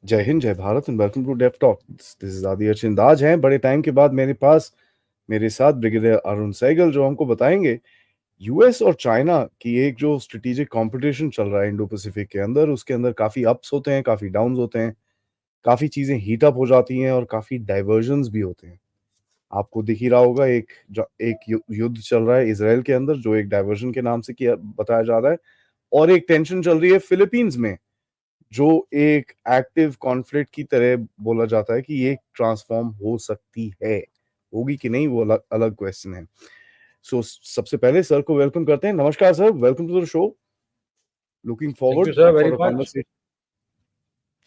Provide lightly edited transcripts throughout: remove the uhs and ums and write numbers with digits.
जय हिंद, जय Bharat and welcome to Dev Talk. This is Aadi अर्चिंदाज हैं। बड़े टाइम के बाद मेरे साथ ब्रिगेडियर अरुण सहगल, जो हमको बताएंगे यूएस और चाइना की एक जो स्ट्रेटेजिक कंपटीशन चल रहा है इंडो पैसिफिक के अंदर। उसके अंदर काफी अप्स होते हैं, काफी डाउन्स होते हैं, काफी चीजें हीट अप हो जाती हैं और काफी डाइवर्जन्स भी होते हैं। आपको दिख ही रहा होगा, युद्ध चल रहा है इसराइल के अंदर, जो एक डाइवर्जन के नाम से किया बताया जा रहा है, और एक टेंशन चल रही है फिलीपींस में, जो एक एक्टिव कॉन्फ्लिक्ट की तरह बोला जाता है कि ये ट्रांसफॉर्म हो सकती है। होगी कि नहीं, वो अलग अलग क्वेश्चन है। सो सबसे पहले सर को वेलकम करते हैं। नमस्कार sir, welcome to the show. Looking Thank you, forward sir, for very a much. Conversation.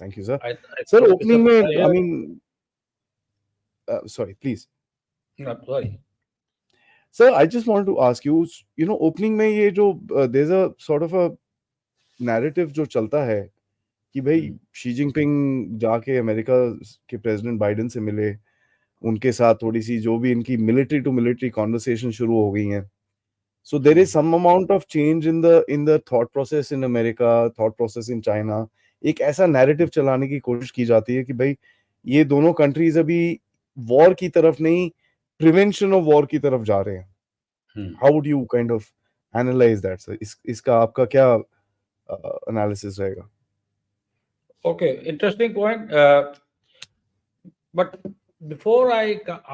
Thank you sir. I sir thought it's a opening में, I pleasure. Mean, sorry please No, sorry. Sir, I just want to ask you, opening में ये जो there is a sort of a narrative जो चलता है कि भाई Hmm. Xi Jinping जाके अमेरिका के प्रेसिडेंट बाइडेन से मिले, उनके साथ थोड़ी सी जो भी इनकी मिलिट्री टू मिलिट्री कॉन्वर्सेशन शुरू हो गई हैं। So there is some amount of change in the thought process in America, thought process in China. एक ऐसा नैरेटिव चलाने की कोशिश की जाती है कि भाई ये दोनों कंट्रीज अभी वॉर की तरफ नहीं, प्रिवेंशन ऑफ वॉर की तरफ जा रहे हैं। Hmm. How would you kind of analyse that sir? इसका आपका क्या एनालिसिस रहेगा? Okay, interesting point. But before I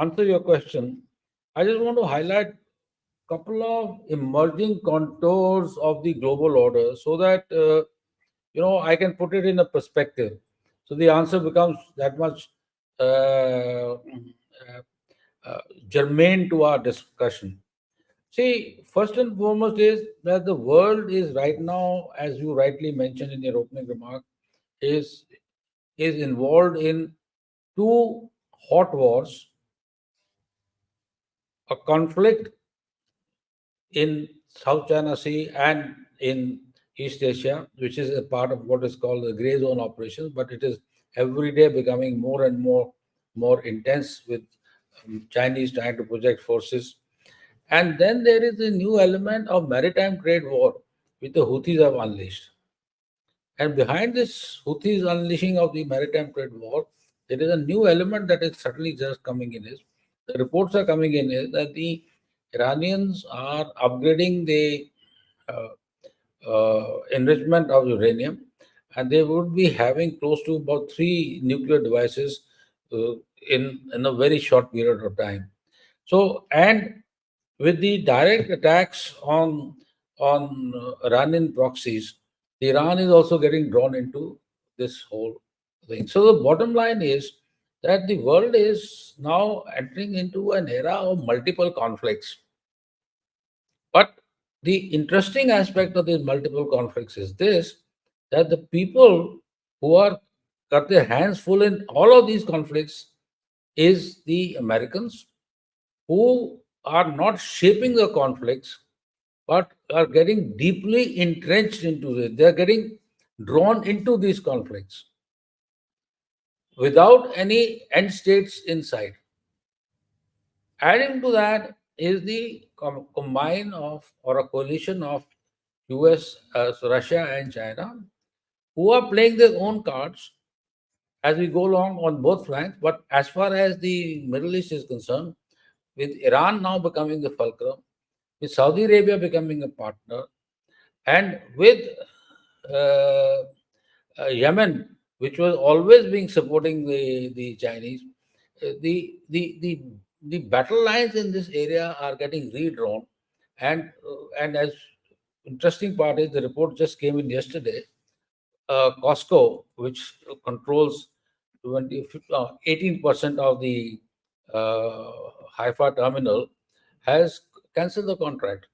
answer your question, I just want to highlight couple of emerging contours of the global order so that I can put it in a perspective. So the answer becomes that much uh, uh, germane to our discussion. See, first and foremost is that the world is right now, as you rightly mentioned in your opening remark, is is involved in two hot wars, a conflict in South China Sea and in East Asia, which is a part of what is called the gray zone operations, but it is every day becoming more and more intense with Chinese trying to project forces. And then there is a new element of maritime trade war, which the Houthis have unleashed. And behind this Houthis unleashing of the maritime trade war, there is a new element that is certainly just coming in. Is the reports are coming in is that the Iranians are upgrading the uh, enrichment of uranium, and they would be having close to about three nuclear devices uh, in a very short period of time. So, and with the direct attacks on Iranian proxies, Iran is also getting drawn into this whole thing. So the bottom line is that the world is now entering into an era of multiple conflicts. But the interesting aspect of these multiple conflicts is this, that the people who are got their hands full in all of these conflicts is the Americans, who are not shaping the conflicts but are getting deeply entrenched into it. They are getting drawn into these conflicts without any end states in sight. Adding to that is the combine of or a coalition of US, so Russia, and China, who are playing their own cards as we go along on both flanks. But as far as the Middle East is concerned, with Iran now becoming the fulcrum, with Saudi Arabia becoming a partner, and with uh, Yemen, which was always being supporting the Chinese, the the battle lines in this area are getting redrawn, and as interesting part is the report just came in yesterday. Costco, which controls 18% of the uh, Haifa terminal, has cancelled the contract.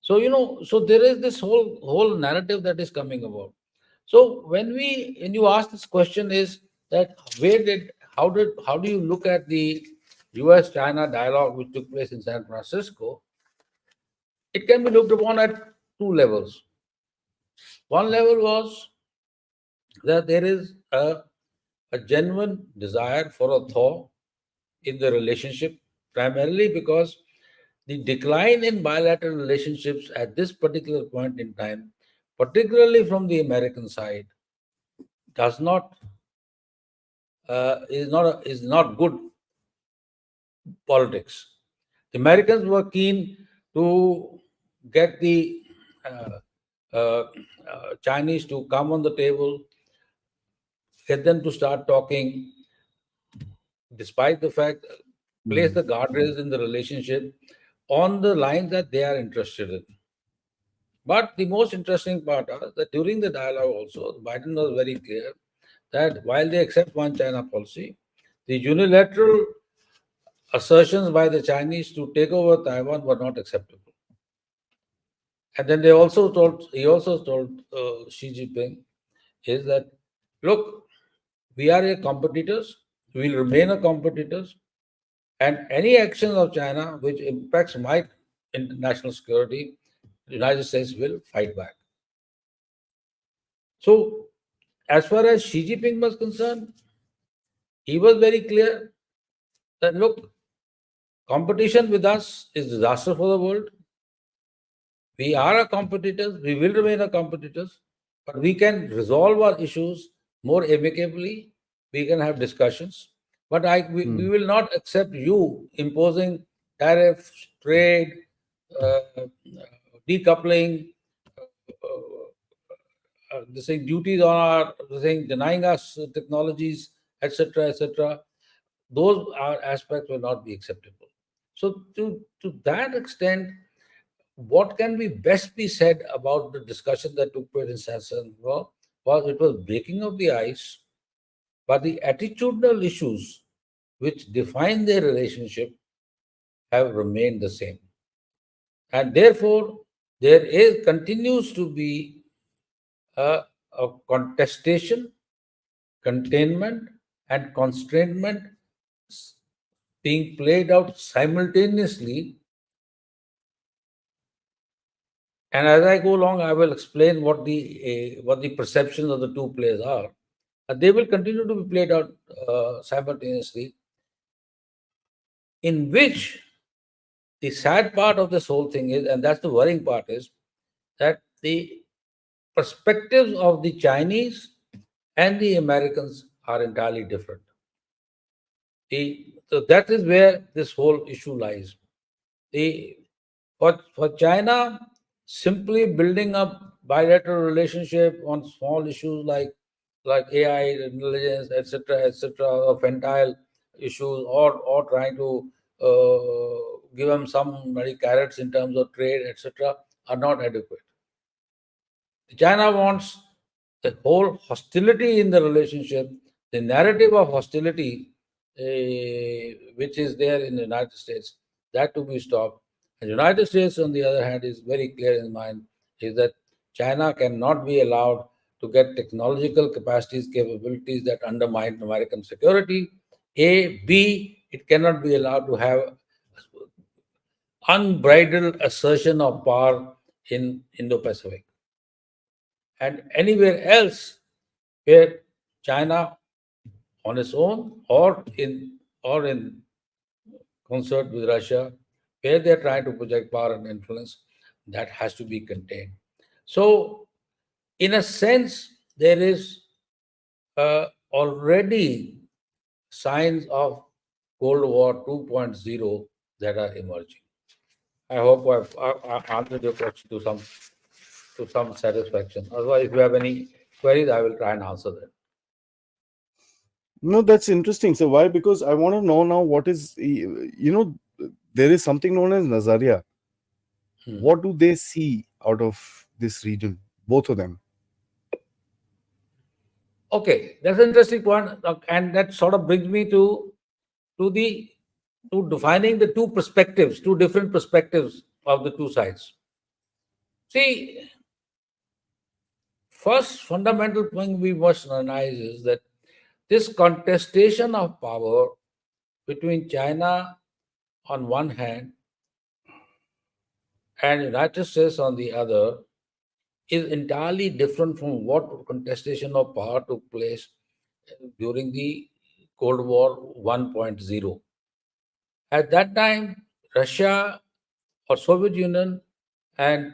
So so there is this whole narrative that is coming about. So when you ask this question is that how do you look at the U.S. China dialogue which took place in San Francisco? It can be looked upon at two levels. One level was that there is a genuine desire for a thaw in the relationship, primarily because the decline in bilateral relationships at this particular point in time, particularly from the American side, does not is not good politics. The Americans were keen to get the uh, Chinese to come on the table, get them to start talking, despite the fact, place Mm. the guardrails in the relationship on the lines that they are interested in. But the most interesting part is that during the dialogue also, Biden was very clear that while they accept one China policy, the unilateral assertions by the Chinese to take over Taiwan were not acceptable. And then he also told Xi Jinping is that, look, we are a competitors, we will remain a competitors, and any actions of China which impacts my international security, the United States will fight back. So, as far as Xi Jinping was concerned, he was very clear that, look, competition with us is disaster for the world. We are a competitors, we will remain a competitors, but we can resolve our issues more amicably. We can have discussions, but we Mm. will not accept you imposing tariffs, trade, decoupling, this thing, duties on our this thing, denying us technologies, etc., etc. Those are aspects will not be acceptable. So, to that extent, what can be best be said about the discussion that took place in Sansan was it was breaking of the ice, but the attitudinal issues which define their relationship have remained the same. And therefore, there is continues to be a contestation, containment, and constrainment being played out simultaneously. And as I go along, I will explain what the perceptions of the two players are. They will continue to be played out simultaneously, in which the sad part of this whole thing is, and that's the worrying part, is that the perspectives of the Chinese and the Americans are entirely different. So that is where this whole issue lies. The for China, simply building up bilateral relationship on small issues like AI, intelligence, etc., or fentanyl issues, or trying to give them some very carrots in terms of trade, etc., are not adequate. China wants the whole hostility in the relationship, the narrative of hostility, which is there in the United States, that to be stopped. And the United States, on the other hand, is very clear in mind, is that China cannot be allowed to get technological capacities, capabilities that undermine American security. A, B, it cannot be allowed to have unbridled assertion of power in Indo-Pacific. And anywhere else where China on its own or in concert with Russia, where they're trying to project power and influence, that has to be contained. So, in a sense, there is already signs of Cold War 2.0 that are emerging. I hope I've answered your question to some satisfaction. Otherwise, if you have any queries, I will try and answer them. No, that's interesting. So why? Because I want to know now what is, there is something known as Nazaria. Hmm. What do they see out of this region? Both of them. Okay, that's an interesting point, and that sort of brings me to the to defining the two perspectives, two different perspectives of the two sides. See, first fundamental thing we must recognize is that this contestation of power between China on one hand and United States on the other is entirely different from what contestation of power took place during the Cold War 1.0. At that time, Russia or Soviet Union and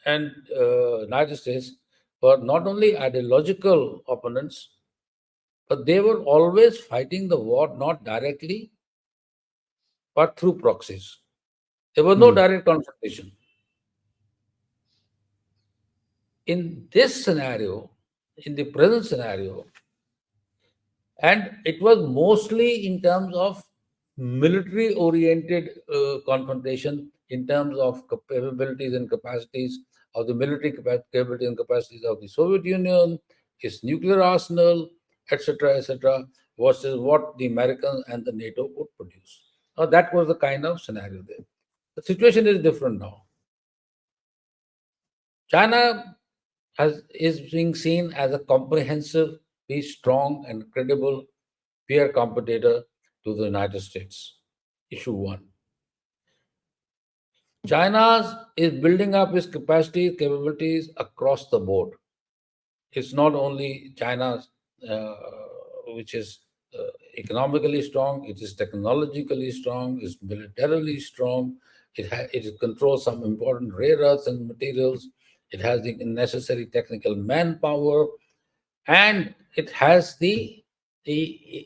United States were not only ideological opponents, but they were always fighting the war not directly, but through proxies. There was no Hmm. direct confrontation. In this scenario, in the present scenario, and it was mostly in terms of military oriented confrontation, in terms of capabilities and capacities of the military capabilities and capacities of the Soviet Union, its nuclear arsenal, etc., versus what the Americans and the NATO could produce. Now, that was the kind of scenario there. The situation is different now. China is being seen as a comprehensively strong and credible peer competitor to the United States. Issue one. China is building up its capacity, capabilities across the board. It's not only China, uh, which is economically strong, it is technologically strong, it's militarily strong, it controls some important rare earths and materials, it has the necessary technical manpower, and it has the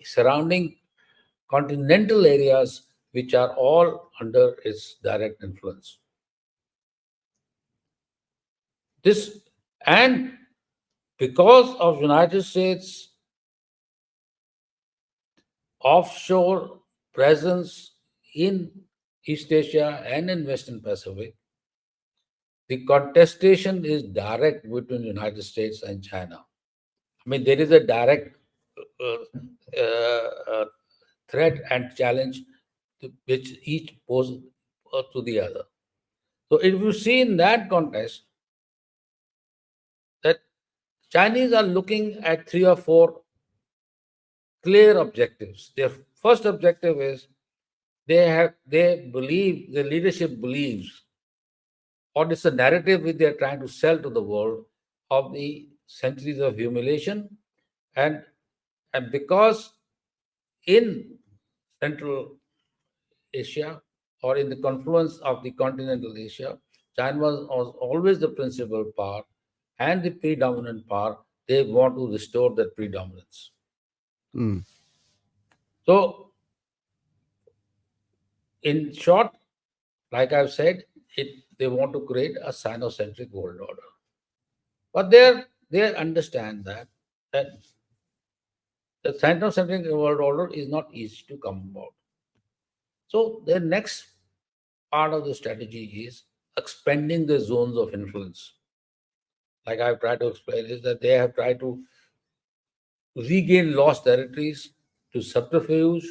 surrounding continental areas which are all under its direct influence. This and because of United States offshore presence in East Asia and in Western Pacific, the contestation is direct between United States and China. I mean, there is a direct threat and challenge which each poses to the other. So, if you see in that context that Chinese are looking at three or four clear objectives. Their first objective is they believe the leadership believes, or it's a narrative which they are trying to sell to the world of the centuries of humiliation, and and because in Central Asia or in the confluence of the continental Asia, China was always the principal power and the predominant power. They want to restore that predominance. Hmm. So, in short, like I've said, they want to create a Sino-centric world order. But they understand that the Sino-centric world order is not easy to come about. So their next part of the strategy is expanding the zones of influence. Like I've tried to explain, is that they have tried to regain lost territories to subterfuge,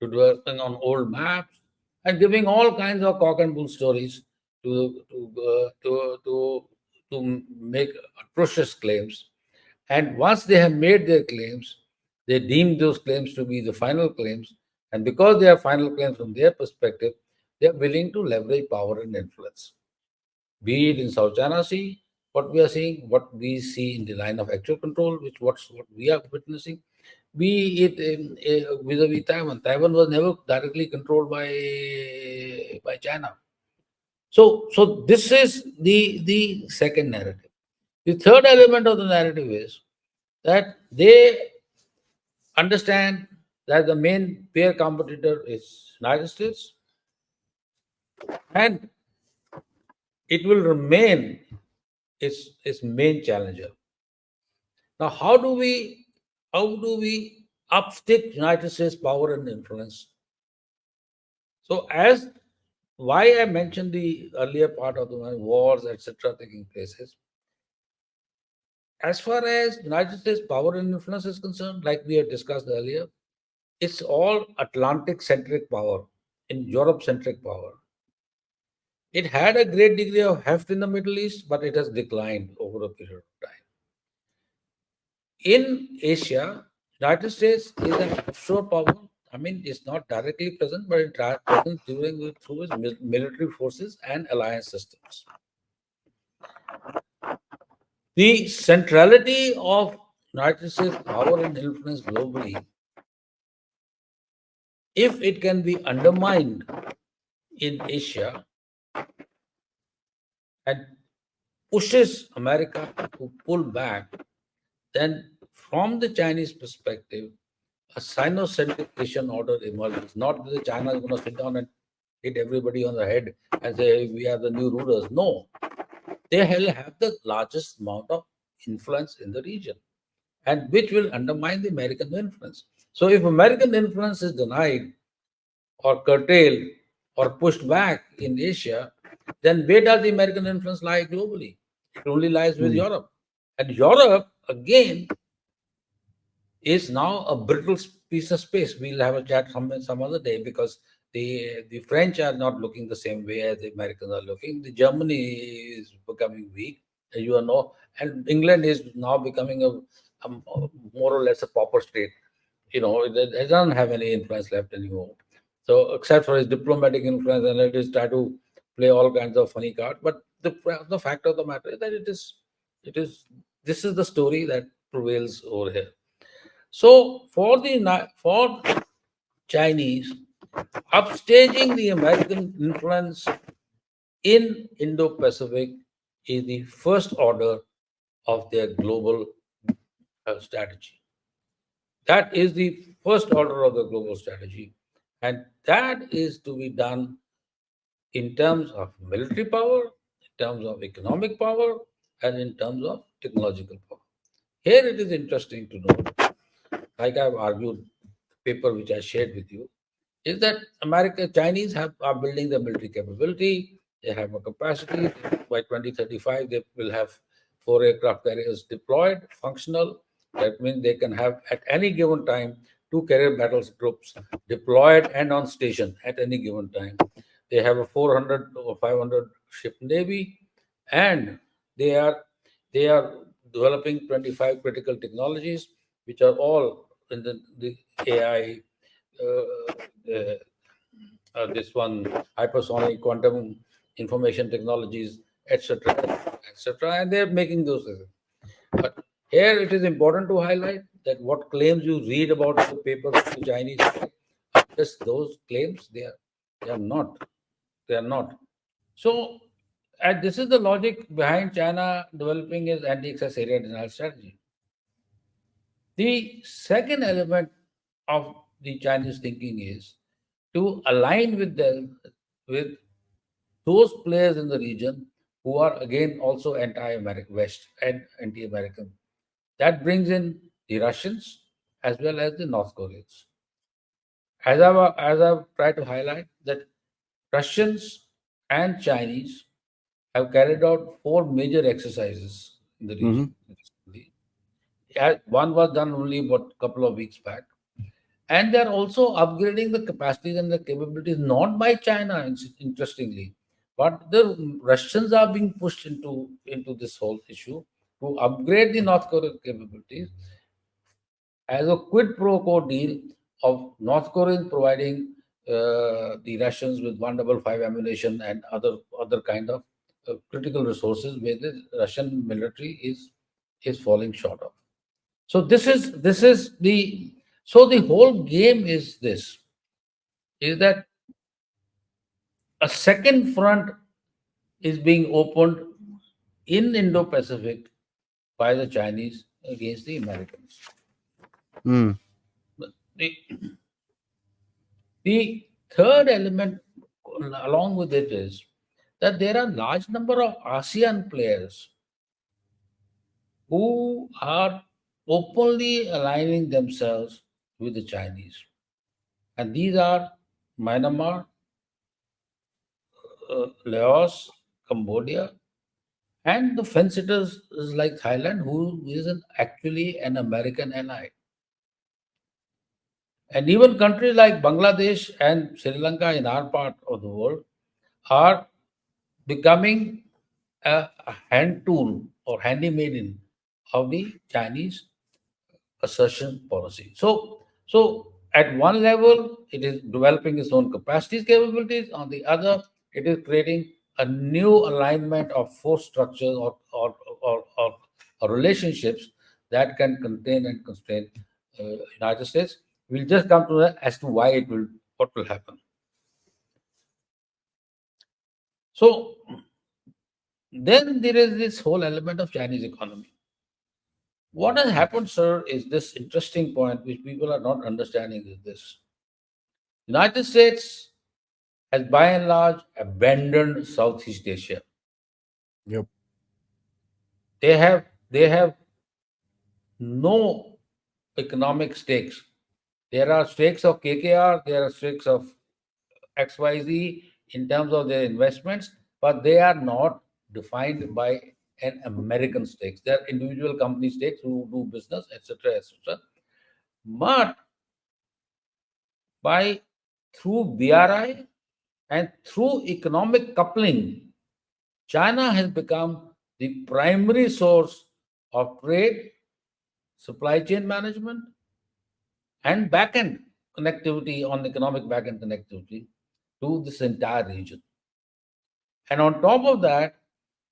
to developing on old maps, and giving all kinds of cock and bull stories to make atrocious claims. And once they have made their claims, they deem those claims to be the final claims. And because they are final claims from their perspective, they are willing to leverage power and influence. Be it in South China Sea, what we are seeing, what we see in the line of actual control, what we are witnessing, be it in vis-a-vis Taiwan. Taiwan was never directly controlled by China. So this is the second narrative. The third element of the narrative is that they understand that the main peer competitor is United States, and it will remain its main challenger. Now, how do we upstick United States power and influence? So, as why I mentioned the earlier part of the wars, etc., taking places. As far as United States power and influence is concerned, like we had discussed earlier, it's all Atlantic centric power, in Europe centric power. It had a great degree of heft in the Middle East, but it has declined over a period of time. In Asia, United States is an offshore power. I mean, it's not directly present, but it is present through its military forces and alliance systems. The centrality of United States power and influence globally, if it can be undermined in Asia and pushes America to pull back, then from the Chinese perspective, a Sino-centric Asian order emerges. Not that China is going to sit down and hit everybody on the head and say, we are the new rulers. No, they will have the largest amount of influence in the region, and which will undermine the American influence. So if American influence is denied or curtailed or pushed back in Asia, then where does the American influence lie globally? It only lies with Hmm. Europe. And Europe, again, is now a brittle piece of space. We'll have a chat some other day, because the French are not looking the same way as the Americans are looking. The Germany is becoming weak, as you know, and England is now becoming a more or less a pauper state. It doesn't have any influence left anymore. So except for its diplomatic influence, and it is try to play all kinds of funny cards. But the fact of the matter is that it is this is the story that prevails over here. So for Chinese, upstaging the American influence in Indo-Pacific is the first order of their global strategy. That is the first order of the global strategy, and that is to be done in terms of military power, in terms of economic power, and in terms of technological power. Here it is interesting to note, like I've argued, the paper which I shared with you, is that Chinese are building their military capability. They have a capacity. By 2035, they will have 4 aircraft carriers deployed, functional. That means they can have at any given time 2 carrier battles groups deployed and on station at any given time. They have a 400 or 500 ship navy, and they are they are developing 25 critical technologies, which are all in the AI, this one, hypersonic, quantum information technologies, etc., etc., and they're making those things. But here it is important to highlight that what claims you read about the paper from the Chinese are just those claims. They are not. They are not. So, and this is the logic behind China developing its anti-access area denial strategy. The second element of the Chinese thinking is to align with those players in the region who are again also anti-American West and anti-American. That brings in the Russians as well as the North Koreans. As I've tried to highlight, that Russians and Chinese have carried out 4 major exercises in the region Hmm. recently. One was done only about a couple of weeks back, and they're also upgrading the capacities and the capabilities not by China, interestingly, but the Russians are being pushed into this whole issue to upgrade the North Korean capabilities as a quid pro quo deal of North Koreans providing the Russians with 155 ammunition and other kind of critical resources where the Russian military is falling short of. So the whole game is that a second front is being opened in Indo-Pacific by the Chinese against the Americans. Hmm. The, the third element along with it is that there are large number of ASEAN players who are openly aligning themselves with the Chinese. And these are Myanmar, Laos, Cambodia, and the fence sitters is like Thailand, who is actually an American ally. And even countries like Bangladesh and Sri Lanka in our part of the world are becoming a hand tool or handy maiden of the Chinese assertion policy. So at one level, it is developing its own capacities, capabilities. On the other, it is creating a new alignment of force structures or relationships that can contain and constrain United States. We'll just come to that as to why what will happen. So Then there is this whole element of Chinese economy. What has happened, sir, is this interesting point which people are not understanding is this. United States has by and large abandoned Southeast Asia. Yep. They have no economic stakes. There are stakes of KKR, there are stakes of XYZ in terms of their investments, but they are not defined by an American stakes. They are individual company stakes who do business, etc., etc. But by through BRI and through economic coupling, China has become the primary source of trade, supply chain management, and backend connectivity on economic backend connectivity to this entire region. And on top of that,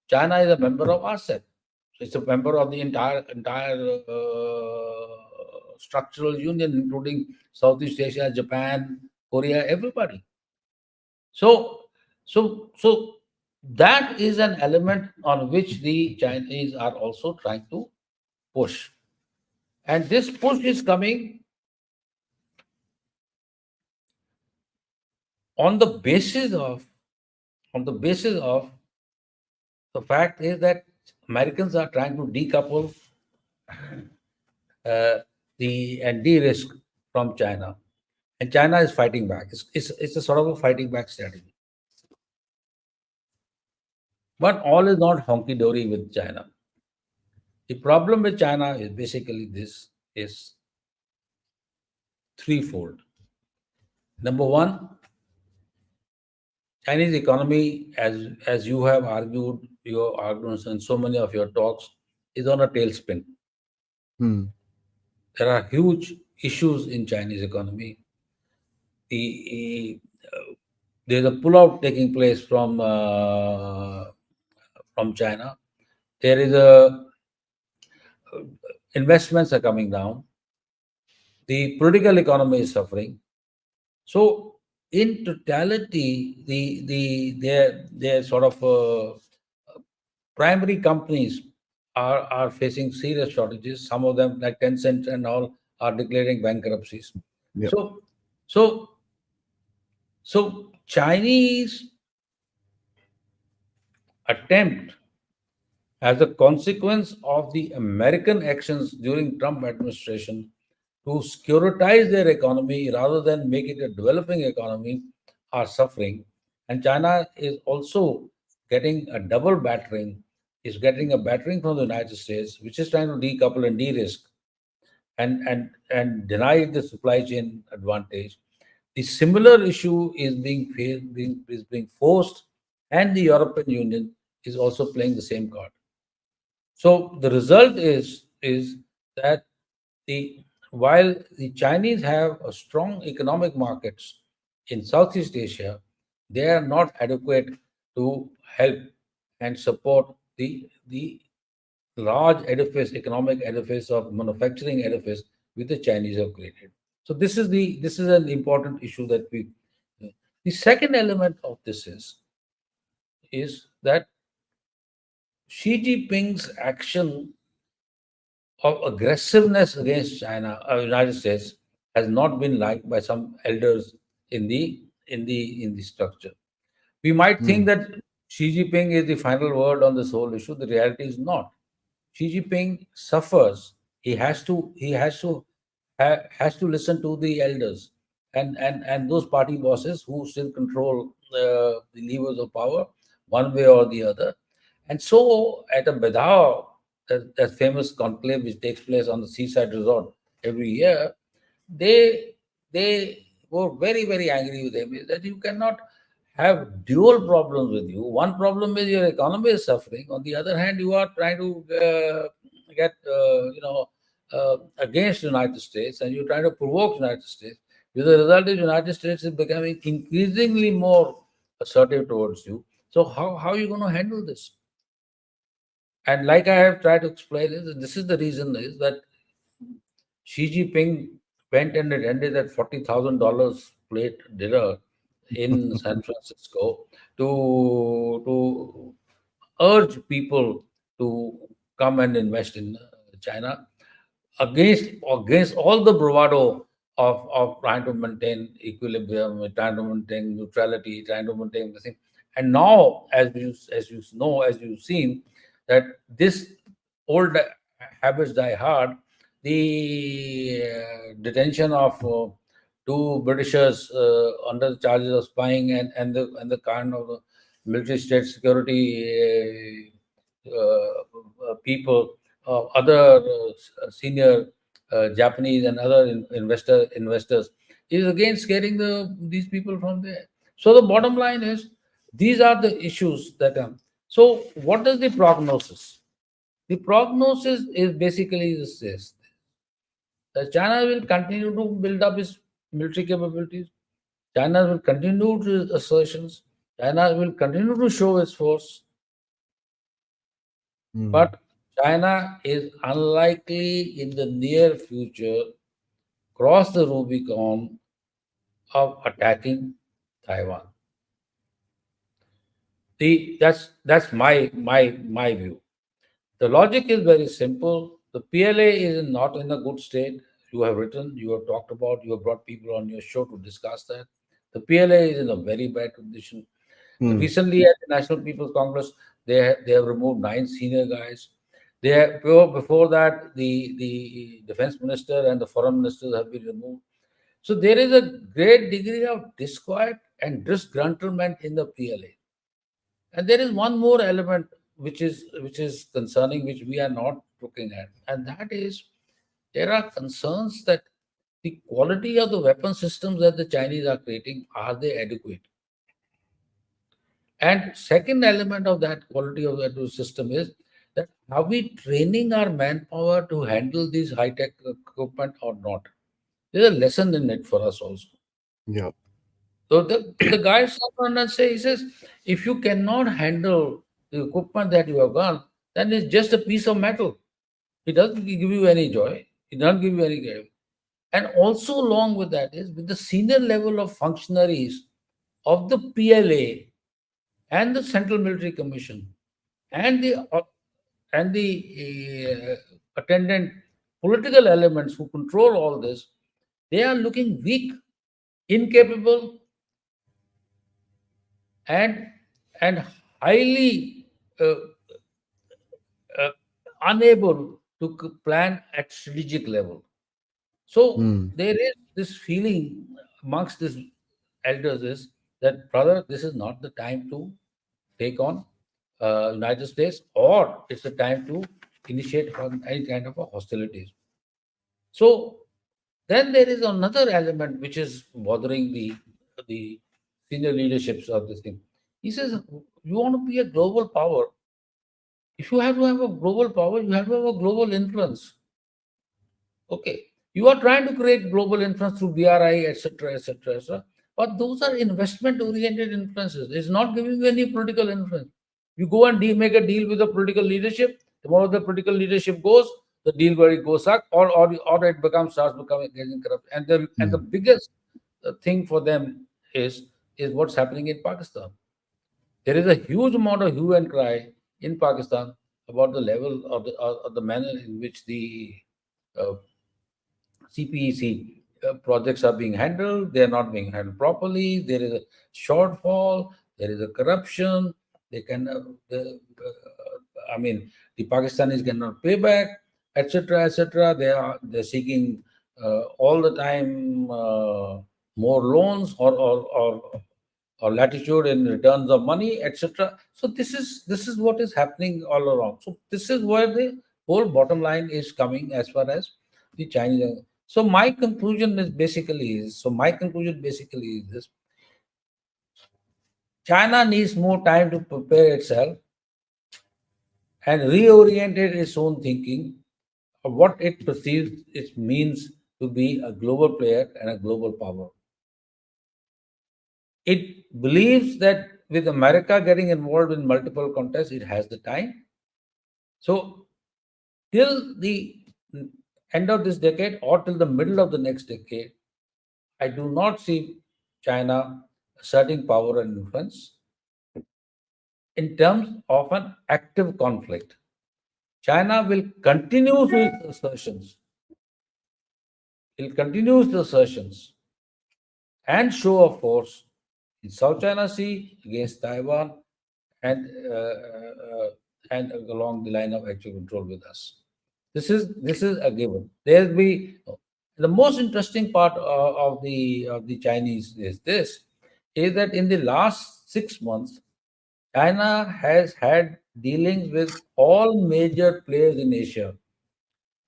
China is a member of ASEP. So it's a member of the entire structural union, including Southeast Asia, Japan, Korea, everybody. So, so that is an element on which the Chinese are also trying to push, and this push is coming on the basis of on the basis of the fact is that Americans are trying to decouple uh, the and de-risk from China, and China is fighting back. It's a sort of a fighting back strategy. But all is not honky dory with China. The problem with China is basically this is threefold. Number one, Chinese economy, as you have argued your arguments in so many of your talks, is on a tailspin. Hmm. There are huge issues in Chinese economy. The There's a pullout taking place from China. There is a investments are coming down. The political economy is suffering. So, in totality, their sort of primary companies are facing serious shortages. Some of them, like Tencent and all, are declaring bankruptcies. Yep. So, so, so Chinese attempt, as a consequence of the American actions during Trump administration, to securitize their economy rather than make it a developing economy, are suffering. And China is also getting a double battering, is getting a battering from the United States, which is trying to decouple and de-risk and deny the supply chain advantage. The similar issue is being forced, and the European Union is also playing the same card. So the result is that the while the Chinese have a strong economic markets in Southeast Asia, they are not adequate to help and support the large edifice, economic edifice of manufacturing edifice which the Chinese have created. So this is an important issue that we. The second element of this is that Xi Jinping's action of aggressiveness against China, United States, has not been liked by some elders in the structure. We might Hmm. think that Xi Jinping is the final word on this whole issue. The reality is not. Xi Jinping suffers. He has to listen to the elders and those party bosses who still control the levers of power one way or the other. And so at a Bedao, that famous conclave which takes place on the seaside resort every year, they they were very very angry with him. Is that you cannot have dual problems with you. One problem is your economy is suffering. On the other hand, you are trying to get against United States, and you're trying to provoke United States. With the result is United States is becoming increasingly more assertive towards you. So how are you going to handle this? And like I have tried to explain, this is the reason is that Xi Jinping went and attended that $40,000 plate dinner in San Francisco to urge people to come and invest in China against all the bravado of trying to maintain equilibrium, trying to maintain neutrality, trying to maintain the thing. And now, as you've seen, that this old habits die hard. The detention of two Britishers under the charges of spying and the kind of military state security people, other senior Japanese and other investors, is again scaring these people from there. So the bottom line is these are the issues that. So what is the prognosis? The prognosis is basically this: that China will continue to build up its military capabilities. China will continue to assertions. China will continue to show its force. Hmm. But China is unlikely in the near future cross the Rubicon of attacking Taiwan. That's my view. The logic is very simple. The PLA is not in a good state. You have written, you have talked about, you have brought people on your show to discuss that. The PLA is in a very bad condition. Hmm. Recently, at the National People's Congress, they have removed 9 senior guys. Before that, the defense minister and the foreign ministers have been removed. So there is a great degree of disquiet and disgruntlement in the PLA. And there is one more element which is concerning, which we are not looking at, and that is there are concerns that the quality of the weapon systems that the Chinese are creating, are they adequate? And second element of that quality of that system is that are we training our manpower to handle these high tech equipment or not? There's a lesson in it for us also. Yeah. So the guy someone and say he says, if you cannot handle the equipment that you have got, then it's just a piece of metal. It doesn't give you any joy. It doesn't give you any joy. And also along with that is with the senior level of functionaries of the PLA and the Central Military Commission and the attendant political elements who control all this, they are looking weak, incapable, and and highly uh, uh, unable to plan at strategic level. So Hmm. there is this feeling amongst these elders is that brother, this is not the time to take on United States, or it's the time to initiate any kind of a hostilities. So then there is another element which is bothering the senior leaderships of this thing. He says, you want to be a global power. If you have to have a global power, you have to have a global influence. Okay. You are trying to create global influence through BRI, etc., etc., etc. But those are investment-oriented influences. It's not giving you any political influence. You go and make a deal with the political leadership. Tomorrow the political leadership goes, the deal where it goes up, or it starts becoming getting corrupt. And the Hmm. biggest thing for them is what's happening in Pakistan. There is a huge amount of hue and cry in Pakistan about the level of the manner in which the uh, CPEC projects are being handled. They are not being handled properly. There is a shortfall. There is a corruption. They can, I mean, the Pakistanis cannot pay back, etc., etc. They're seeking all the time more loans or latitude in returns of money, etc. So this is what is happening all around. So this is where the whole bottom line is coming as far as the Chinese. So my conclusion basically is this: China needs more time to prepare itself and reorientate its own thinking of what it perceives it means to be a global player and a global power. It believes that with America getting involved in multiple contests, it has the time. So till the end of this decade or till the middle of the next decade, I do not see China asserting power and influence. in terms of an active conflict. China will continue its assertions, will continue its assertions and show of force in South China Sea against Taiwan and and along the line of actual control with us. This is a given. There'll be the most interesting part of the Chinese is this is that in the last 6 months, China has had dealings with all major players in Asia.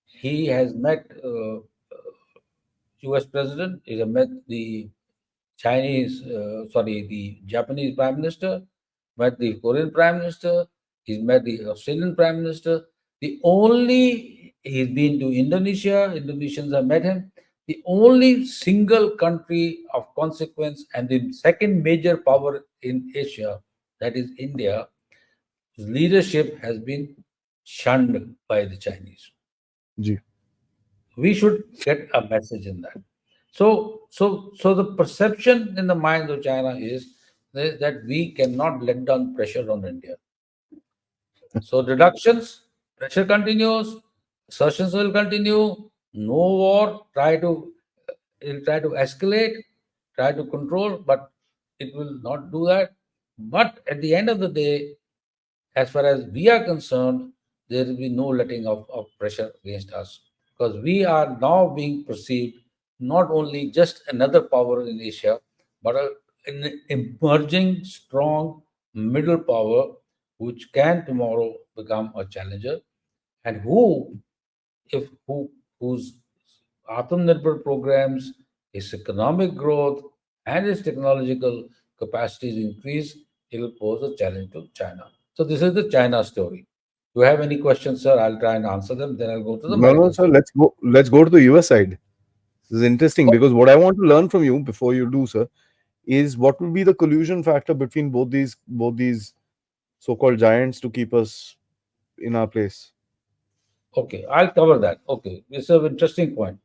He has met U.S. president. He has met the the Japanese Prime Minister, met the Korean Prime Minister, he's met the Australian Prime Minister. He's been to Indonesia, Indonesians have met him. The only single country of consequence and the second major power in Asia, that is India, whose leadership has been shunned by the Chinese. Ji. We should get a message in that. So the perception in the minds of China is that we cannot let down pressure on India. So reductions, pressure continues, assertions will continue, no war, it'll try to escalate, try to control, but it will not do that. But at the end of the day, as far as we are concerned, there will be no letting of pressure against us because we are now being perceived not only just another power in Asia, but an emerging strong middle power which can tomorrow become a challenger and if whose Atmanirbhar programs, its economic growth, and its technological capacities increase, it will pose a challenge to China. So this is the China story. Do you have any questions, sir? I'll try and answer them. Then I'll go to the No, no, American sir. story. Let's go to the US side. This is interesting Oh, because what I want to learn from you before you do, sir, is what will be the collusion factor between both these so-called giants to keep us in our place. okay, I'll cover that. Okay, this is an interesting point.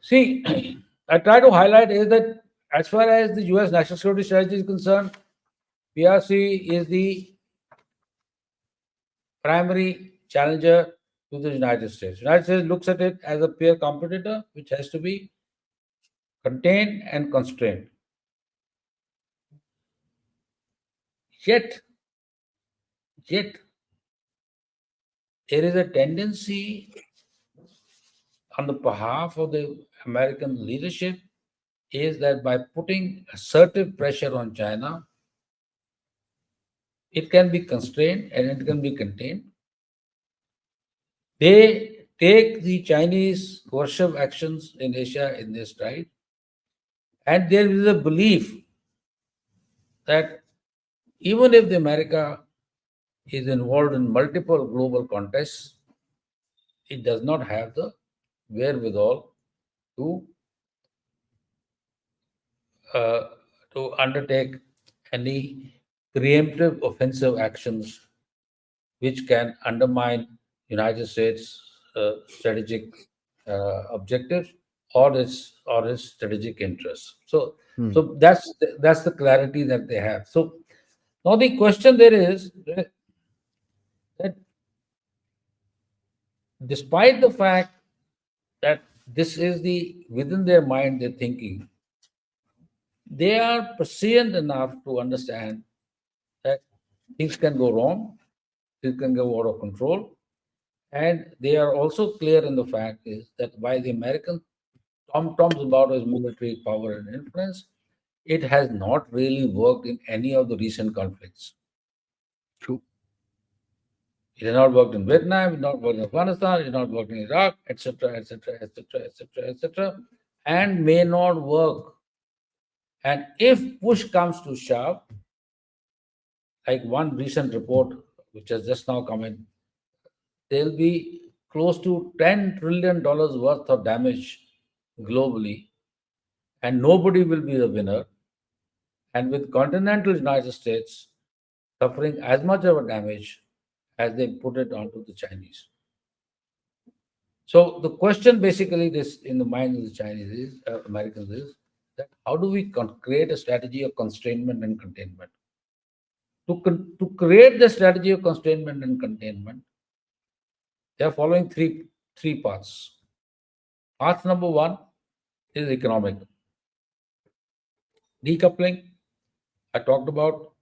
See, I try to highlight is that as far as the U.S. national security strategy is concerned, PRC is the primary challenger to the United States. United States looks at it as a peer competitor, which has to be contained and constrained. Yet, yet there is a tendency on the behalf of the American leadership is that by putting assertive pressure on China, it can be constrained and it can be contained. They take the Chinese coercive actions in Asia in their stride, and there is a belief that even if the America is involved in multiple global contests, it does not have the wherewithal to uh, to undertake any preemptive offensive actions which can undermine United States strategic objectives or its strategic interests. So Hmm. so that's the clarity that they have. So now the question there is that despite the fact that this is the within their mind they're thinking, they are prescient enough to understand that things can go wrong, things can go out of control, and they are also clear in the fact is that while the American tom-toms about his military power and influence, it has not really worked in any of the recent conflicts. True. It has not worked in Vietnam, it has not worked in Afghanistan, it has not worked in Iraq, etc., etc., etc., etc., etc., and may not work. And if push comes to shove, like one recent report which has just now come in, there'll be close to $10 trillion worth of damage globally, and nobody will be the winner. And with continental United States suffering as much of a damage as they put it onto the Chinese. So the question basically this in the minds of the Chinese is, Americans is that how do we create a strategy of constrainment and containment? To create the strategy of constrainment and containment, they are following three paths. Path number one is economic. Decoupling, I talked about.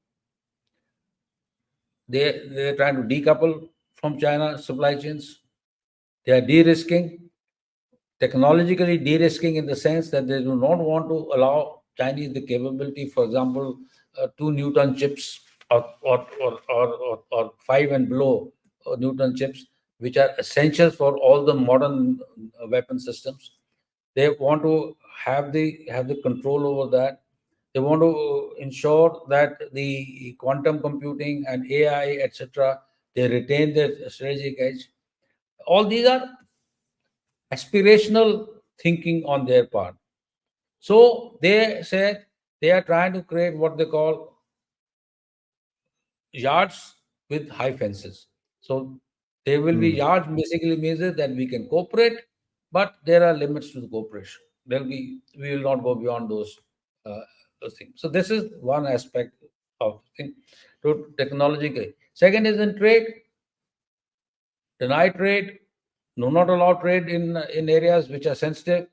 They're trying to decouple from China supply chains. They are de-risking, technologically de-risking in the sense that they do not want to allow Chinese the capability, for example, 2 Newton chips or 5 and below Newton chips, which are essential for all the modern weapon systems. They want to have the control over that. They want to ensure that the quantum computing and AI, etc., they retain their strategic edge. All these are aspirational thinking on their part. So they said they are trying to create what they call yards with high fences. So there will be Hmm. yards basically means that we can cooperate, but there are limits to the cooperation. We will not go beyond those things. So this is one aspect of thing to technology. Second is in trade, deny trade, do not allow trade in areas which are sensitive,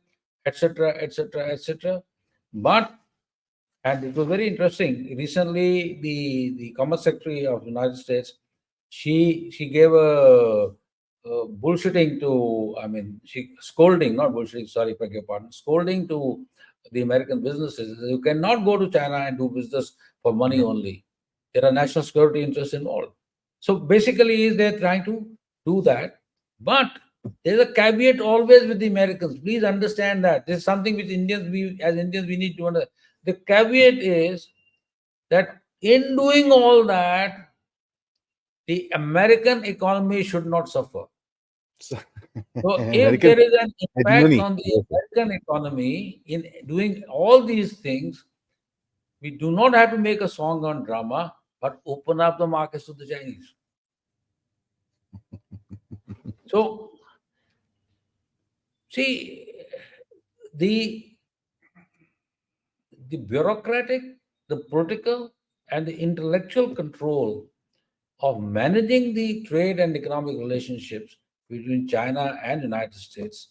etc., etc., etc. But and it was very interesting. Recently, the Commerce Secretary of the United States, she gave a bullshitting to, I mean, she scolding, not bullshitting. Sorry, beg your pardon, scolding to the American businesses. You cannot go to China and do business for money only. There are national security interests involved. So basically, is they're trying to do that, but there's a caveat always with the Americans. Please understand that this is something which as Indians, we need to understand. The caveat is that in doing all that, the American economy should not suffer. So, So if American there is an impact hegemony. on the American economy in doing all these things, we do not have to make a song on drama, but open up the markets to the Chinese. So see, the the bureaucratic, the political, and the intellectual control of managing the trade and economic relationships between China and United States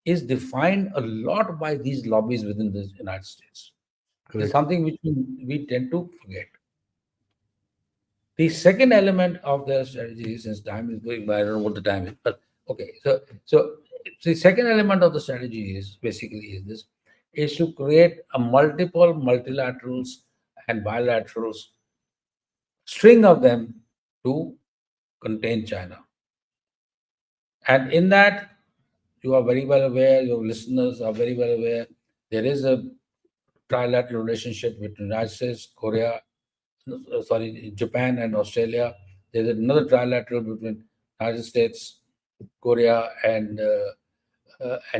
is defined a lot by these lobbies within the United States. It's Correct. something which we tend to forget. The second element of the strategy, since time is going by, I don't know what the time is, but okay. So the second element of the strategy is basically is to create a multiple multilaterals and bilaterals string of them to contain China. And in that, you are very well aware, your listeners are very well aware, there is a trilateral relationship between United States, Korea, sorry, Japan and Australia. There's another trilateral between United States, Korea, and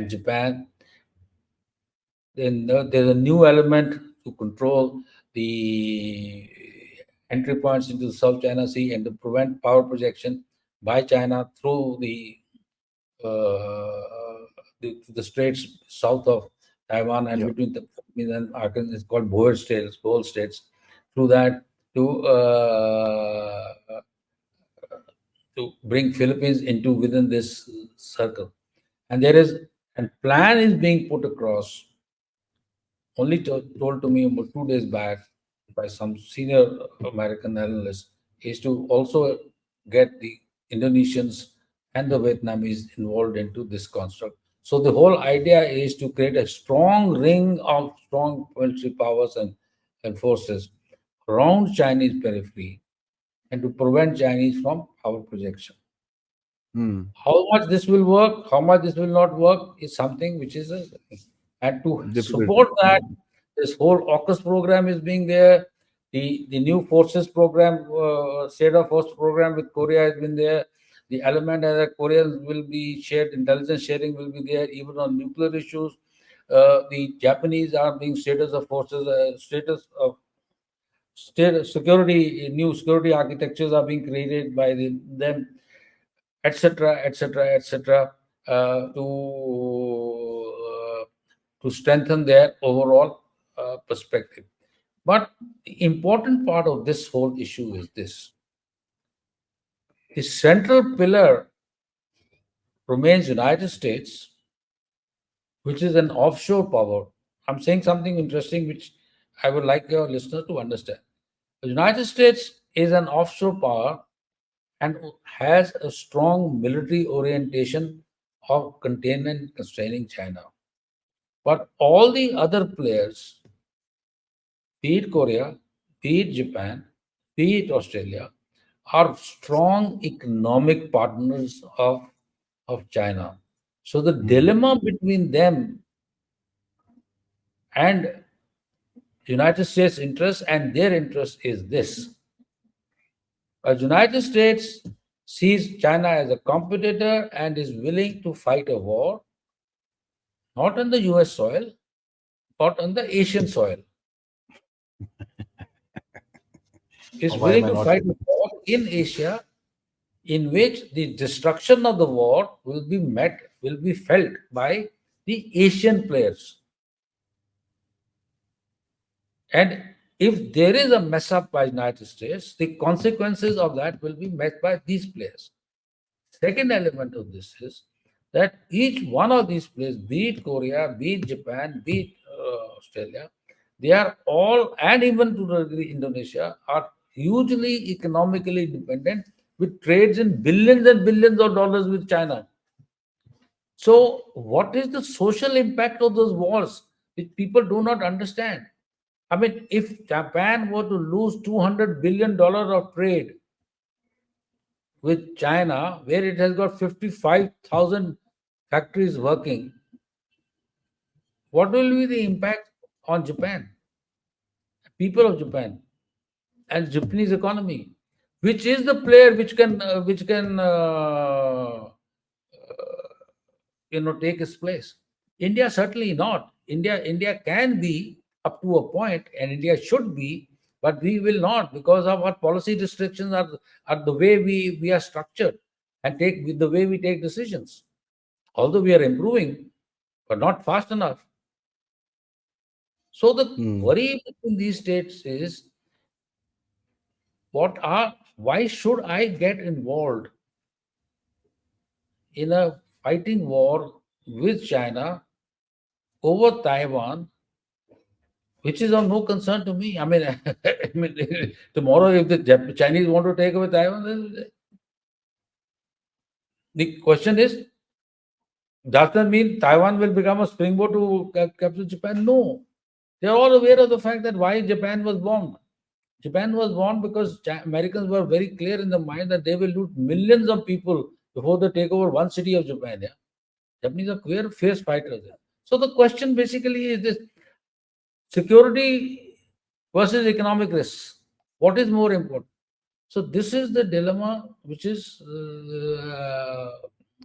Japan. Then there's a new element to control the entry points into the South China Sea and to prevent power projection by China through the straits south of Taiwan and Yeah. between the Philippines and Arkansas. It's called Boer states. Through that to bring Philippines into within this circle, and there is and plan is being put across. Only told to me about 2 days back by some senior American analyst is to also get the Indonesians and the Vietnamese involved into this construct. So the whole idea is to create a strong ring of strong military powers and forces around Chinese periphery and to prevent Chinese from power projection. Hmm. How much this will work, how much this will not work is something which is and to Difficult. support that, this whole AUKUS program is being there. The new forces program, state of force program with Korea has been there. The element that Koreans will be shared, intelligence sharing will be there, even on nuclear issues. The Japanese are being status of forces, status of state security, new security architectures are being created by them, etc., etc., etc., to to strengthen their overall perspective. But the important part of this whole issue is this: the central pillar remains United States, which is an offshore power. I'm saying something interesting which I would like your listeners to understand. The United States is an offshore power and has a strong military orientation of containing and constraining China. But all the other players, be it Korea, be it Japan, be it Australia, are strong economic partners of China. So the Hmm. dilemma between them and United States interest and their interest is this. The United States sees China as a competitor and is willing to fight a war, not on the US soil, but on the Asian soil. Is Why am willing I to not? fight a war in Asia in which the destruction of the war will be felt by the Asian players. And if there is a mess up by United States, the consequences of that will be met by these players. Second element of this is that each one of these players, be it Korea, be it Japan, be it Australia, they are all, and even to the degree Indonesia, are hugely economically dependent with trades in billions and billions of dollars with China. So, what is the social impact of those wars which people do not understand? I mean, if Japan were to lose $200 billion of trade with China, where it has got 55,000 factories working, what will be the impact on Japan, people of Japan, and Japanese economy? Which is the player which can take its place? India certainly not. India can be up to a point, and India should be, but we will not because of our policy restrictions are the way we are structured and take with the way we take decisions. Although we are improving, but not fast enough. So the Hmm. worry between these states is why should I get involved in a fighting war with China over Taiwan, which is of no concern to me. I mean, I mean, tomorrow if the Chinese want to take away Taiwan, then the question is, does that mean Taiwan will become a springboard to capture Japan? No. They are all aware of the fact that why Japan was bombed. Japan was bombed because Americans were very clear in the mind that they will lose millions of people before they take over one city of Japan. Yeah? Japanese are clear, fierce fighters. Yeah? So the question basically is this: security versus economic risks. What is more important? So this is the dilemma which is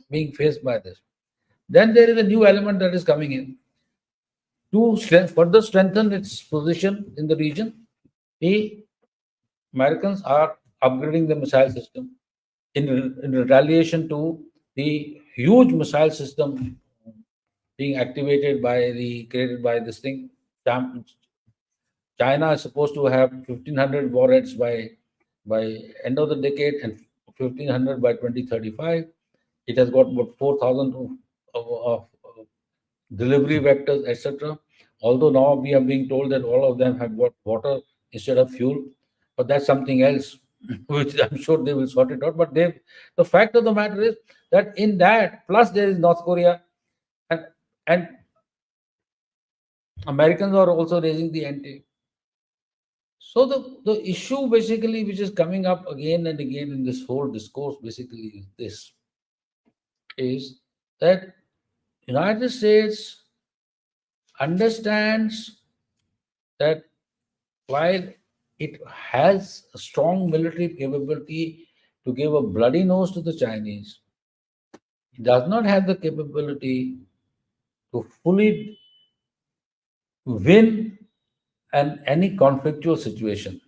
being faced by this. Then there is a new element that is coming in to further strengthen its position in the region. The Americans are upgrading the missile system in retaliation to the huge missile system being activated by the created by this thing. China is supposed to have 1,500 warheads by end of the decade and 1,500 by 2035. It has got about 4,000 of delivery vectors, etc. Although now we are being told that all of them have got water instead of fuel, but that's something else, which I'm sure they will sort it out. But the fact of the matter is that in that, plus there is North Korea, and and Americans are also raising the ante. So the issue basically which is coming up again and again in this whole discourse basically is this: is that United States understands that while it has a strong military capability to give a bloody nose to the Chinese, it does not have the capability to fully win any conflictual situation.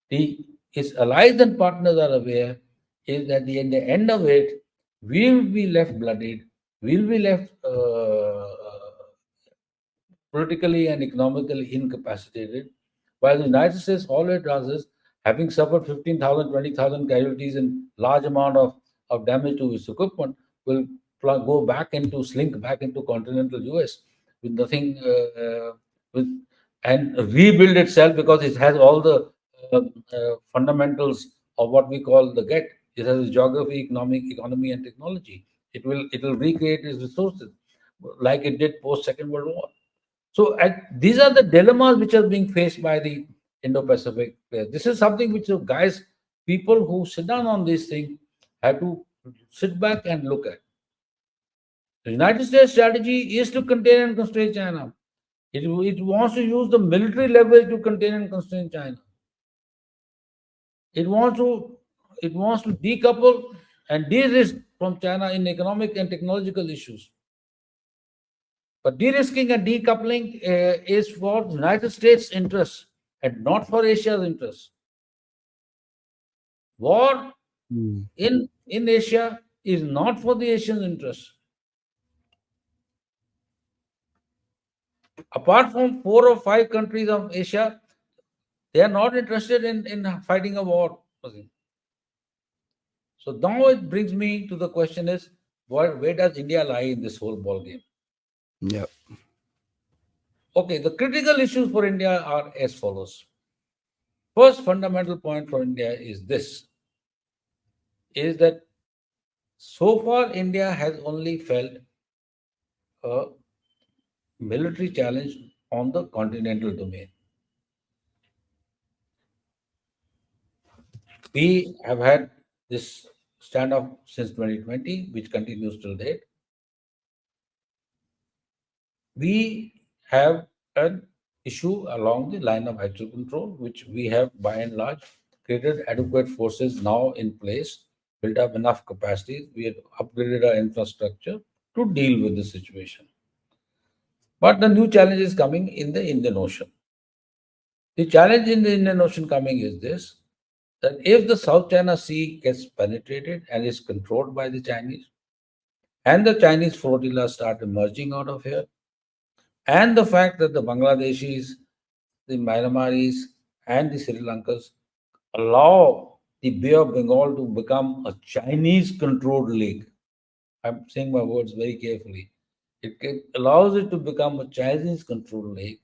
The Its allies and partners are aware is that in the end of it, we will be left bloodied, we will be left politically and economically incapacitated, while the United States, all it does is, having suffered 15,000, 20,000 casualties and large amount of damage to its equipment, will go back into, slink back into continental US with nothing, with and rebuild itself, because it has all the fundamentals of what we call the get. It has geography, economy, and technology. It will recreate its resources like it did post Second World War. So these are the dilemmas which are being faced by the Indo-Pacific players. This is something which, guys, people who sit down on this thing have to sit back and look at. The United States strategy is to contain and constrain China. It wants to use the military leverage to contain and constrain China. It wants to it wants to decouple and de-risk from China in economic and technological issues. But de-risking and decoupling is for the United States' interests and not for Asia's interests. War Hmm. in Asia is not for the Asian interests. Apart from 4 or 5 countries of Asia, they are not interested in fighting a war. So now it brings me to the question is, where does India lie in this whole ball game? Yeah. Okay, the critical issues for India are as follows. First fundamental point for India is this, is that so far India has only felt a military challenge on the continental domain. We have had this standoff since 2020, which continues till date. We have an issue along the line of actual control, which we have by and large created adequate forces now in place, built up enough capacity. We have upgraded our infrastructure to deal with the situation. But the new challenge is coming in the Indian Ocean. The challenge in the Indian Ocean coming is this, that if the South China Sea gets penetrated and is controlled by the Chinese, and the Chinese flotilla start emerging out of here, and the fact that the Bangladeshis, the Myanmaris, and the Sri Lankas allow the Bay of Bengal to become a Chinese controlled lake. I'm saying my words very carefully. Allows it to become a Chinese controlled lake.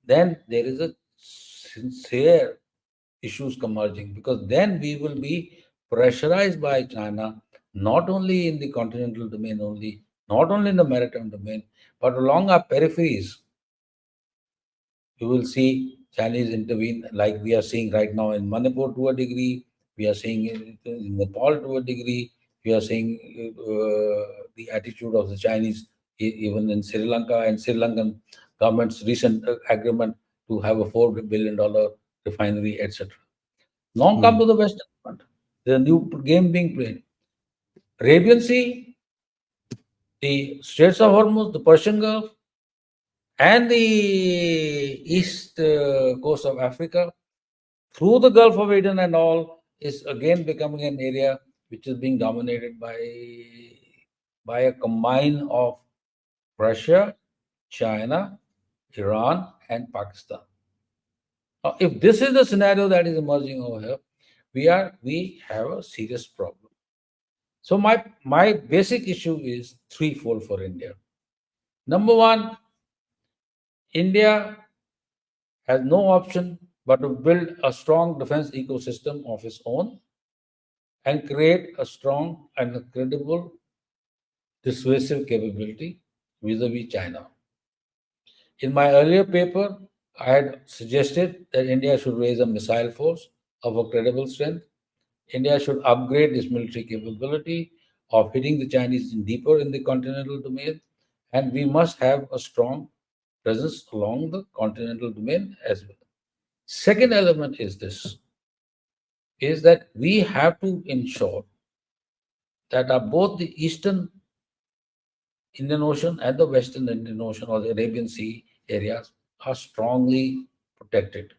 Then there is a sincere issues emerging, because then we will be pressurized by China, not only in the continental domain only, not only in the maritime domain, but along our peripheries. You will see Chinese intervene, like we are seeing right now in Manipur to a degree, we are seeing it in Nepal to a degree, we are seeing the attitude of the Chinese even in Sri Lanka, and Sri Lankan government's recent agreement to have a $4 billion refinery, etc. Now come Hmm. to the Western front. There's a new game being played. Arabian Sea, the Straits of Hormuz, the Persian Gulf, and the east coast of Africa, through the Gulf of Aden and all, is again becoming an area which is being dominated by a combine of Russia, China, Iran, and Pakistan. Now, if this is the scenario that is emerging over here, we have a serious problem. So my basic issue is threefold for India. Number one, India has no option but to build a strong defense ecosystem of its own and create a strong and a credible dissuasive capability vis-a-vis China. In my earlier paper, I had suggested that India should raise a missile force of a credible strength. India should upgrade its military capability of hitting the Chinese deeper in the continental domain, and we must have a strong presence along the continental domain as well. Second element is this, is that we have to ensure that both the eastern Indian Ocean and the western Indian Ocean or the Arabian Sea areas are strongly protected,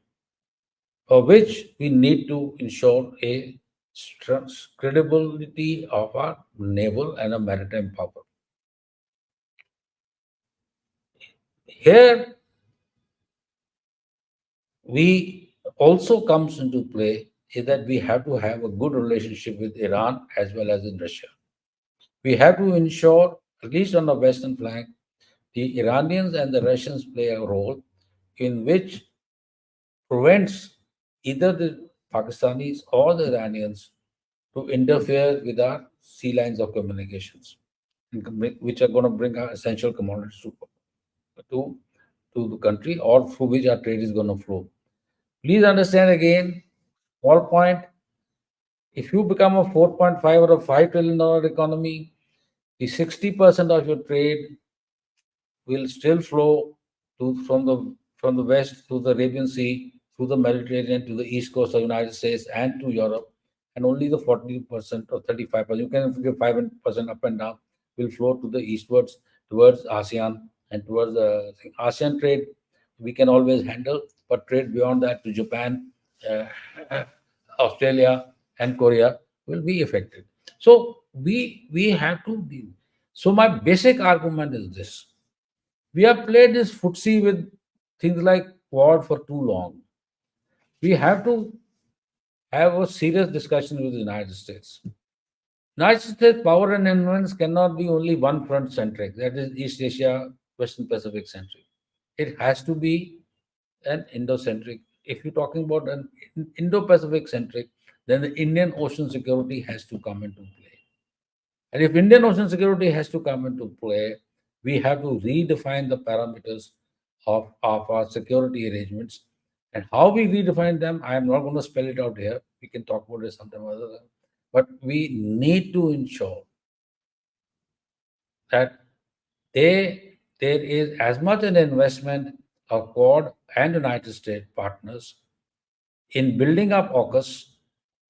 for which we need to ensure a credibility of our naval and a maritime power. Here we also comes into play is that we have to have a good relationship with Iran as well as in Russia. We have to ensure, at least on the western flank, the Iranians and the Russians play a role in which prevents either the Pakistanis or the Iranians to interfere with our sea lines of communications, which are going to bring our essential commodities to, to the country or through which our trade is going to flow. Please understand again, small point, if you become a 4.5 or a $5 trillion economy, the 60% of your trade will still flow from the west through the Arabian Sea, through the Mediterranean to the east coast of the United States and to Europe, and only the 40% or 35%, you can figure 5% up and down, will flow to the eastwards towards ASEAN and towards the ASEAN trade. We can always handle, but trade beyond that to Japan, uh, Australia, and Korea will be affected. So we have to be. So my basic argument is this: we have played this footsie with things like Quad for too long. We have to have a serious discussion with the United States. United States power and influence cannot be only one front centric, that is East Asia, Western Pacific centric. It has to be an Indo centric. If you're talking about an Indo Pacific centric, then the Indian Ocean security has to come into play. And if Indian Ocean security has to come into play, we have to redefine the parameters of our security arrangements. And how we redefine them, I am not going to spell it out here. We can talk about it sometime other. But we need to ensure that there is as much an investment of Quad and United States partners in building up AUKUS.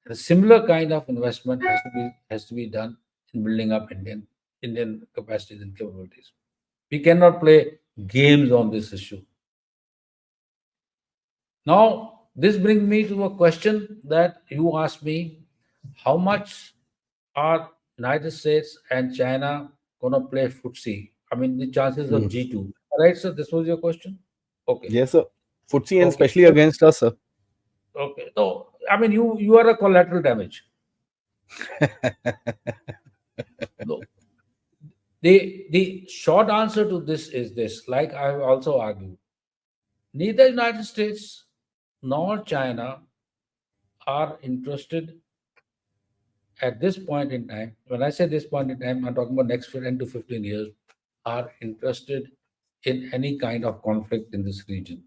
A similar kind of investment has to be done in building up Indian capacities and capabilities. We cannot play games on this issue. Now, this brings me to a question that you asked me: how much are United States and China gonna play footsie? I mean, the chances of Hmm. G2. Right, sir? This was your question. Okay. Yes, sir. Footsie and Okay. especially against us, sir. Okay. So, I mean, you are a collateral damage. No, the short answer to this is this, like I've also argued, neither United States nor China are interested at this point in time. When I say this point in time, I'm talking about next 10 to 15 years, are interested in any kind of conflict in this region.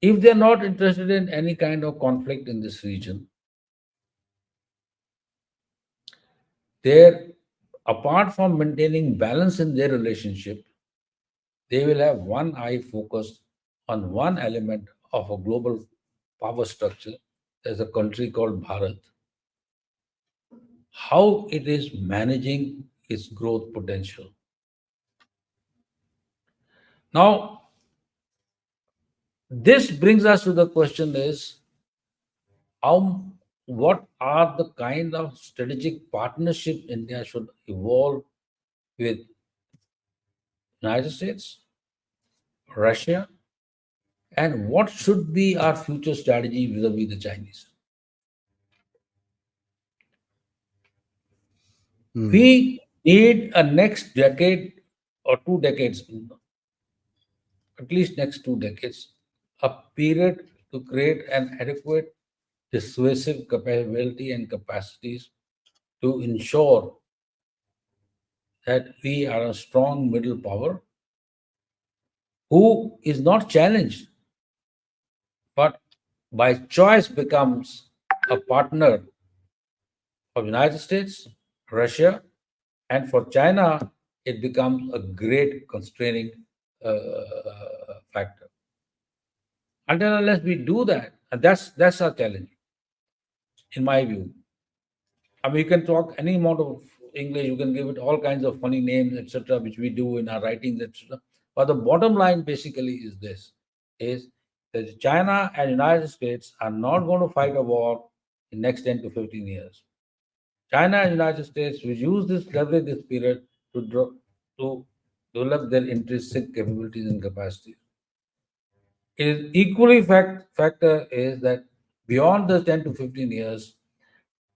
If they're not interested in any kind of conflict in this region, they're, apart from maintaining balance in their relationship, they will have one eye focused on one element of a global power structure. There's a country called Bharat, how it is managing its growth potential. Now, this brings us to the question is how, what are the kind of strategic partnership India should evolve with United States, Russia, and what should be our future strategy vis-a-vis the Chinese? Hmm. We need a next decade or 2 decades, at least next 2 decades, a period to create an adequate dissuasive capability and capacities to ensure that we are a strong middle power who is not challenged, but by choice becomes a partner of United States, Russia, and for China, it becomes a great constraining factor. Until unless we do that, and that's our challenge, in my view. I mean, you can talk any amount of English, you can give it all kinds of funny names, etc., which we do in our writings, etc. But the bottom line basically is this: is that China and United States are not going to fight a war in next 10 to 15 years. China and United States will use this leverage this period to develop their intrinsic capabilities and capacities. It is equally factor is that beyond the 10 to 15 years,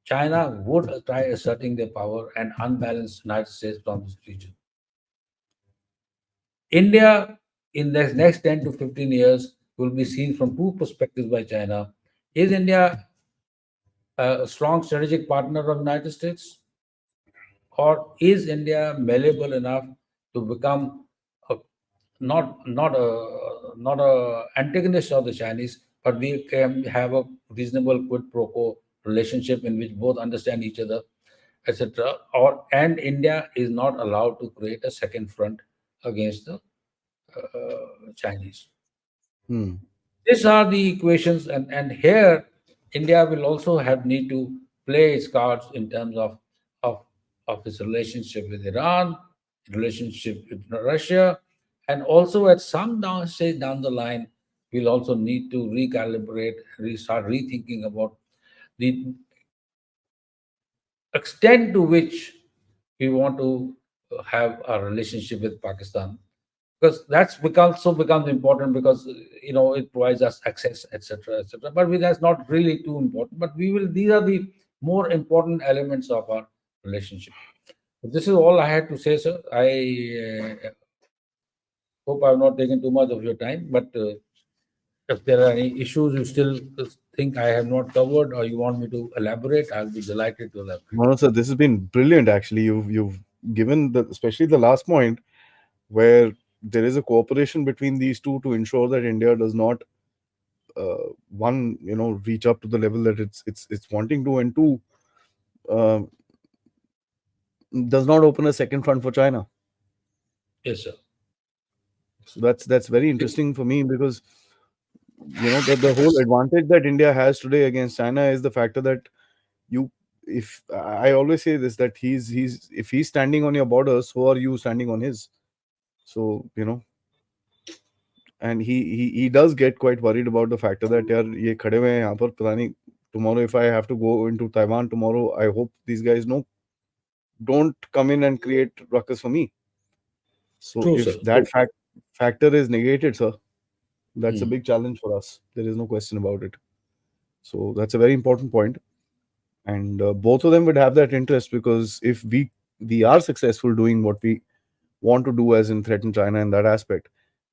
China would try asserting their power and unbalance United States from this region. India in the next 10 to 15 years will be seen from two perspectives by China. Is India a strong strategic partner of the United States, or is India malleable enough to become a, not a antagonist of the Chinese, but we can have a reasonable quid pro quo relationship in which both understand each other, etc. Or and India is not allowed to create a second front against the Chinese. Hmm. These are the equations, and here India will also have need to play its cards in terms of, of its relationship with Iran, relationship with Russia, and also at some stage down the line, we'll also need to recalibrate, start rethinking about the extent to which we want to have a relationship with Pakistan, because that's becomes important because it provides us access, etc., etc. But that's not really too important. But we will. These are the more important elements of our relationship. This is all I had to say, sir. I hope I've not taken too much of your time, but if there are any issues you still think I have not covered or you want me to elaborate, I'll be delighted to elaborate. No, no, sir, this has been brilliant. Actually, you've given the, especially the last point, where there is a cooperation between these two to ensure that India does not, one, reach up to the level that it's wanting to, and two, uh, does not open a second front for China. Yes, sir. So that's very interesting for me, because the whole advantage that India has today against China is the factor that you if I always say this, that he's if he's standing on your border, so are you standing on his. So and he does get quite worried about the factor that यार ये खड़े हुए हैं यहाँ पर, पता नहीं tomorrow if I have to go into Taiwan tomorrow, I hope these guys don't come in and create ruckus for me. So True, sir. if that True. factor is negated, sir, that's a Hmm. big challenge for us. There is no question about it. So that's a very important point, and both of them would have that interest, because if we are successful doing what we want to do, as in threaten China in that aspect,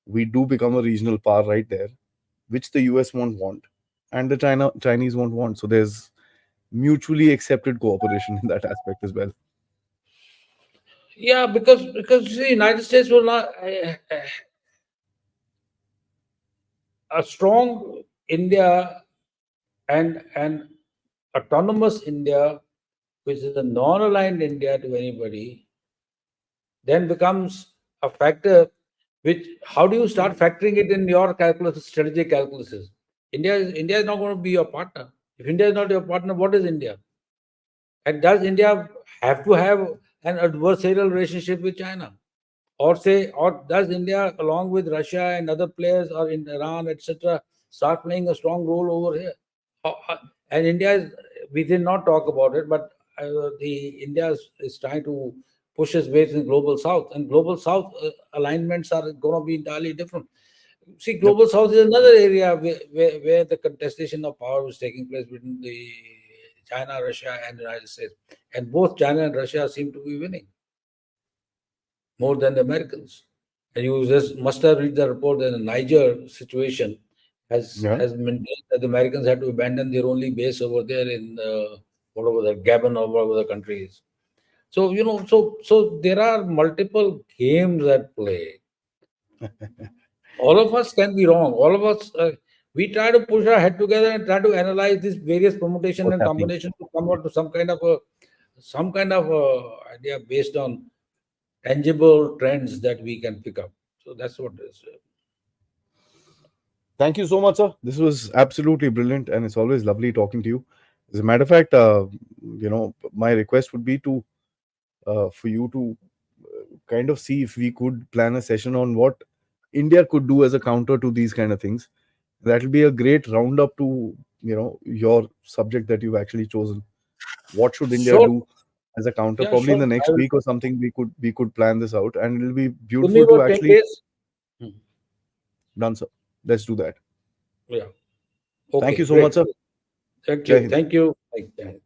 we do become a regional power right there, which the US won't want, and the Chinese won't want. So there's mutually accepted cooperation in that aspect as well. Yeah, because you see, United States will not a strong India and autonomous India, which is a non-aligned India to anybody, then becomes a factor. Which how do you start factoring it in your calculus, strategic calculuses? India is not going to be your partner. If India is not your partner, what is India? And does India have to have an adversarial relationship with China? Or does India, along with Russia and other players, or in Iran, etc., start playing a strong role over here? And India is, we did not talk about it, but the India is trying to push its weight in global south, and global south alignments are going to be entirely different. See, Yep. global south is another area where the contestation of power was taking place between the China, Russia, and the United States, and both China and Russia seem to be winning more than the Americans. And you just must have read the report that the Niger situation Yeah. has maintained that the Americans had to abandon their only base over there in whatever the Gabon or whatever the country is. So so there are multiple games at play. All of us can be wrong. All of us we try to push our head together and try to analyze these various permutation What's and happening? combination to come out to some kind of idea based on tangible trends that we can pick up. So that's what it is. Thank you so much, sir. This was absolutely brilliant, and it's always lovely talking to you. As a matter of fact, my request would be to for you to kind of see if we could plan a session on what India could do as a counter to these kind of things. That will be a great roundup to your subject that you've actually chosen. What should India Sure, do? as a counter. Yeah, Probably in sure. the I next will. week or something, we could plan this out, and it'll be Give me beautiful to about 10 actually days. Hmm. done. So let's do that. Yeah. Thank Okay, you so much, great. sir. Thank Jai you. Hind. Thank you. Thank you.